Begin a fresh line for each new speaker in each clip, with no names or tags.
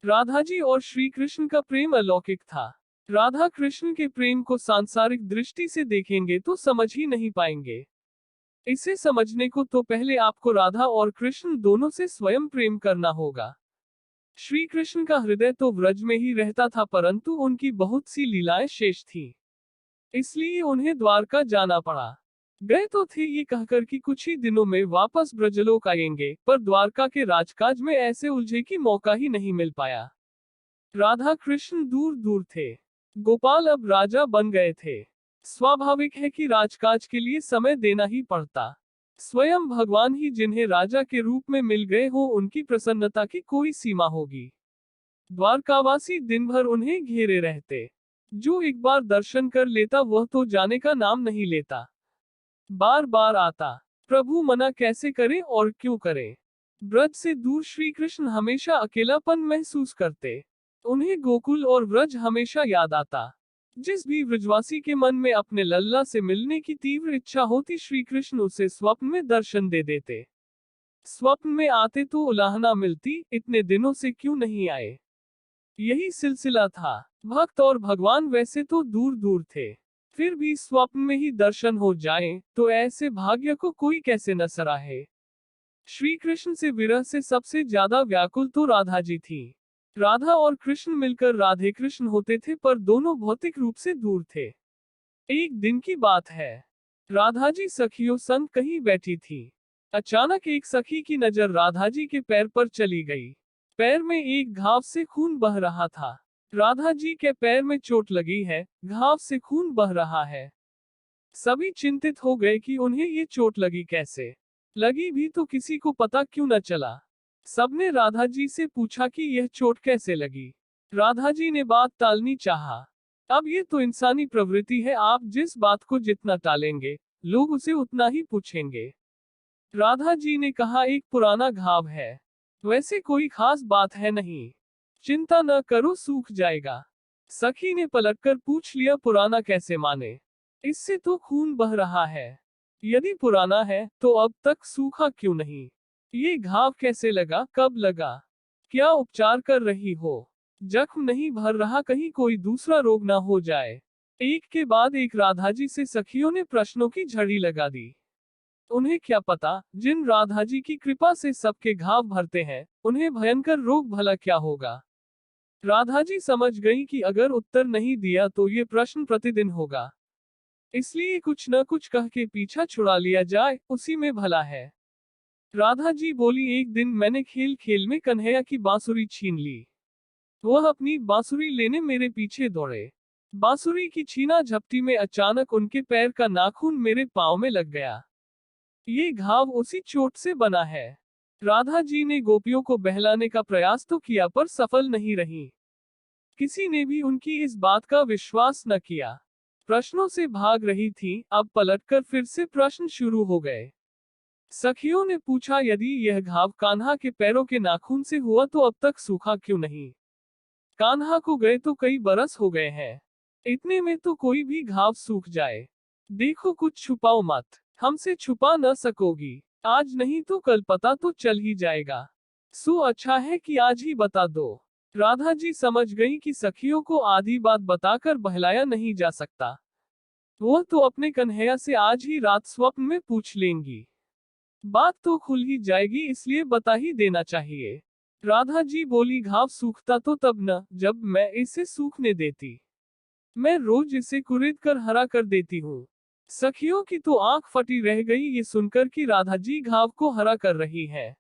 राधा जी और श्री कृष्ण का प्रेम अलौकिक था। राधा कृष्ण के प्रेम को सांसारिक दृष्टि से देखेंगे तो समझ ही नहीं पाएंगे। इसे समझने को तो पहले आपको राधा और कृष्ण दोनों से स्वयं प्रेम करना होगा। श्री कृष्ण का हृदय तो व्रज में ही रहता था, परंतु उनकी बहुत सी लीलाएं शेष थी, इसलिए उन्हें द्वारका जाना पड़ा। गए तो थे ये कहकर कि कुछ ही दिनों में वापस ब्रजलोक आएंगे, पर द्वारका के राजकाज में ऐसे उलझे कि मौका ही नहीं मिल पाया। राधा कृष्ण दूर दूर थे। गोपाल अब राजा बन गए थे। स्वाभाविक है कि राजकाज के लिए समय देना ही पड़ता। स्वयं भगवान ही जिन्हें राजा के रूप में मिल गए हो, उनकी प्रसन्नता की कोई सीमा होगी। द्वारकावासी दिन भर उन्हें घेरे रहते। जो एक बार दर्शन कर लेता वह तो जाने का नाम नहीं लेता, बार बार आता। प्रभु मना कैसे करे और क्यों करे। ब्रज से दूर श्री कृष्ण हमेशा अकेलापन महसूस करते। उन्हें गोकुल और व्रज हमेशा याद आता। जिस भी व्रजवासी के मन में अपने लल्ला से मिलने की तीव्र इच्छा होती, श्री कृष्ण उसे स्वप्न में दर्शन दे देते। स्वप्न में आते तो उलाहना मिलती, इतने दिनों से क्यों नहीं आए। यही सिलसिला था। भक्त और भगवान वैसे तो दूर दूर थे, फिर भी स्वप्न में ही दर्शन हो जाएं, तो ऐसे भाग्य को कोई कैसे न सराहे। श्री कृष्ण से विरह से सबसे ज्यादा व्याकुल तो राधा जी थी। राधा और कृष्ण मिलकर राधे कृष्ण होते थे, पर दोनों भौतिक रूप से दूर थे। एक दिन की बात है, राधा जी सखियों संग कहीं बैठी थी। अचानक एक सखी की नजर राधा जी के पैर पर चली गई। पैर में एक घाव से खून बह रहा था। राधा जी के पैर में चोट लगी है, घाव से खून बह रहा है। सभी चिंतित हो गए कि उन्हें ये चोट लगी कैसे। लगी भी तो किसी को पता क्यों न चला। सबने राधा जी से पूछा कि यह चोट कैसे लगी। राधा जी ने बात टालनी चाहा। अब ये तो इंसानी प्रवृत्ति है, आप जिस बात को जितना टालेंगे, लोग उसे उतना ही पूछेंगे। राधा जी ने कहा, एक पुराना घाव है, वैसे कोई खास बात है नहीं, चिंता न करो सूख जाएगा। सखी ने पलटकर पूछ लिया, पुराना कैसे माने, इससे तो खून बह रहा है। यदि पुराना है तो अब तक सूखा क्यों नहीं। ये घाव कैसे लगा, कब लगा, क्या उपचार कर रही हो। जख्म नहीं भर रहा, कहीं कोई दूसरा रोग ना हो जाए। एक के बाद एक राधा जी से सखियों ने प्रश्नों की झड़ी लगा दी। उन्हें क्या पता, जिन राधा जी की कृपा से सबके घाव भरते हैं, उन्हें भयंकर रोग भला क्या होगा। राधा जी समझ गई कि अगर उत्तर नहीं दिया तो ये प्रश्न प्रतिदिन होगा, इसलिए कुछ न कुछ कह के पीछा छुड़ा लिया जाए, उसी में भला है। राधा जी बोली, एक दिन मैंने खेल खेल में कन्हैया की बांसुरी छीन ली। वह अपनी बांसुरी लेने मेरे पीछे दौड़े। बांसुरी की छीना झपटी में अचानक उनके पैर का नाखून मेरे पांव में लग गया। ये घाव उसी चोट से बना है। राधा जी ने गोपियों को बहलाने का प्रयास तो किया, पर सफल नहीं रही। किसी ने भी उनकी इस बात का विश्वास न किया। प्रश्नों से भाग रही थी, अब पलटकर फिर से प्रश्न शुरू हो गए। सखियों ने पूछा, यदि यह घाव कान्हा के पैरों के नाखून से हुआ तो अब तक सूखा क्यों नहीं। कान्हा को गए तो कई बरस हो गए हैं, इतने में तो कोई भी घाव सूख जाए। देखो कुछ छुपाओ मत, हमसे छुपा न सकोगी। आज नहीं तो कल पता तो चल ही जाएगा। सो अच्छा है कि आज ही बता दो। राधा जी समझ गई कि सखियों को आधी बात बताकर बहलाया नहीं जा सकता। वह तो अपने कन्हैया से आज ही रात स्वप्न में पूछ लेंगी। बात तो खुल ही जाएगी, इसलिए बता ही देना चाहिए। राधा जी बोली, घाव सूखता तो तब न, जब मैं इसे सूखने देती। मैं रोज इसे कुरेद कर हरा कर देती हूँ। सखियों की तो आंख फटी रह गई ये सुनकर कि राधा जी घाव को हरा कर रही है।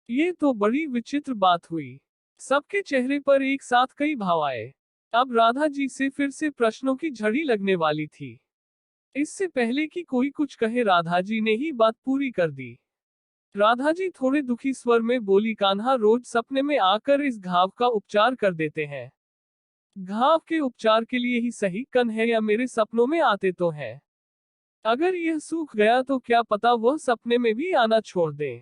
ये तो बड़ी विचित्र बात हुई। सबके चेहरे पर एक साथ कई भाव आए। अब राधा जी से फिर से प्रश्नों की झड़ी लगने वाली थी। इससे पहले कि कोई कुछ कहे, राधा जी ने ही बात पूरी कर दी। राधा जी थोड़े दुखी स्वर में बोली, कान्हा रोज सपने में आकर इस घाव का उपचार कर देते हैं। घाव के उपचार के लिए ही सही कन्हैया मेरे सपनों में आते तो है। अगर यह सूख गया तो क्या पता वह सपने में भी आना छोड़ दे।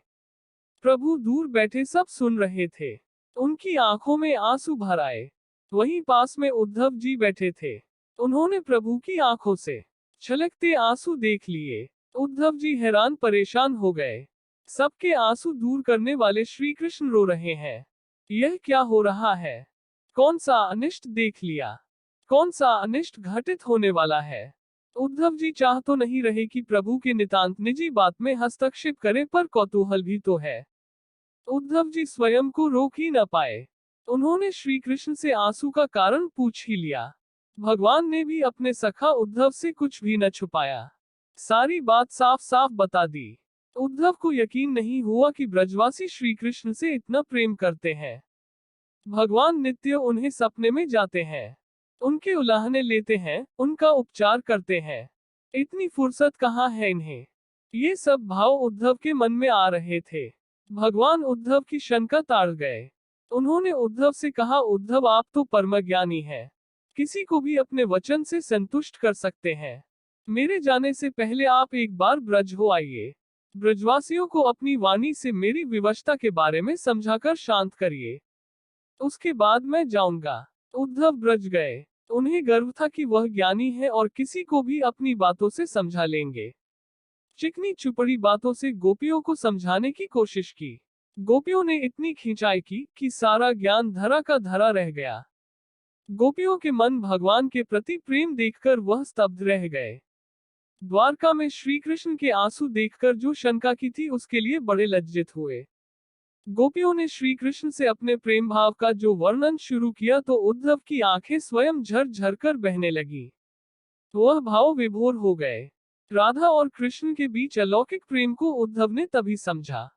प्रभु दूर बैठे सब सुन रहे थे। उनकी आंखों में आंसू भर आए। वहीं पास में उद्धव जी बैठे थे। उन्होंने प्रभु की आंखों से छलकते आंसू देख लिए। उद्धव जी हैरान परेशान हो गए। सबके आंसू दूर करने वाले श्री कृष्ण रो रहे हैं। यह क्या हो रहा है? कौन सा अनिष्ट देख लिया? कौन सा अनिष्ट घटित होने वाला है? उद्धव जी चाह तो नहीं रहे कि प्रभु के नितांत निजी बात में हस्तक्षेप करें, पर कौतूहल भी तो है। उद्धव जी स्वयं को रोक ही न पाए। उन्होंने श्री कृष्ण से आंसू का कारण पूछ ही लिया। भगवान ने भी अपने सखा उद्धव से कुछ भी न छुपाया, सारी बात साफ साफ बता दी। उद्धव को यकीन नहीं हुआ कि ब्रजवासी श्री कृष्ण से इतना प्रेम करते हैं। भगवान नित्य उन्हें सपने में जाते हैं, उनके उलाहने लेते हैं, उनका उपचार करते हैं। इतनी फुर्सत कहाँ है इन्हें? ये सब भाव उद्धव के मन में आ रहे थे। भगवान उद्धव की शंका ताड़ गए। उन्होंने उद्धव से कहा, उद्धव आप तो परम ज्ञानी हैं, किसी को भी अपने वचन से संतुष्ट कर सकते हैं। मेरे जाने से पहले आप एक बार ब्रज हो आइए। ब्रजवासियों को अपनी वाणी से मेरी विवशता के बारे में समझाकर शांत करिए, उसके बाद मैं जाऊंगा। उद्धव ब्रज गए। उन्हें गर्व था कि वह ज्ञानी है और किसी को भी अपनी बातों से समझा लेंगे। चिकनी चुपड़ी बातों से गोपियों को समझाने की कोशिश की। गोपियों ने इतनी खिंचाई की कि सारा ज्ञान धरा का धरा रह गया। गोपियों के मन भगवान के प्रति प्रेम देखकर वह स्तब्ध रह गए। द्वारका में श्री कृष्ण के आंसू देखकर जो शंका की थी, उसके लिए बड़े लज्जित हुए। गोपियों ने श्री कृष्ण से अपने प्रेम भाव का जो वर्णन शुरू किया तो उद्धव की आंखें स्वयं झर झर कर बहने लगी। वह भाव विभोर हो गए। राधा और कृष्ण के बीच अलौकिक प्रेम को उद्धव ने तभी समझा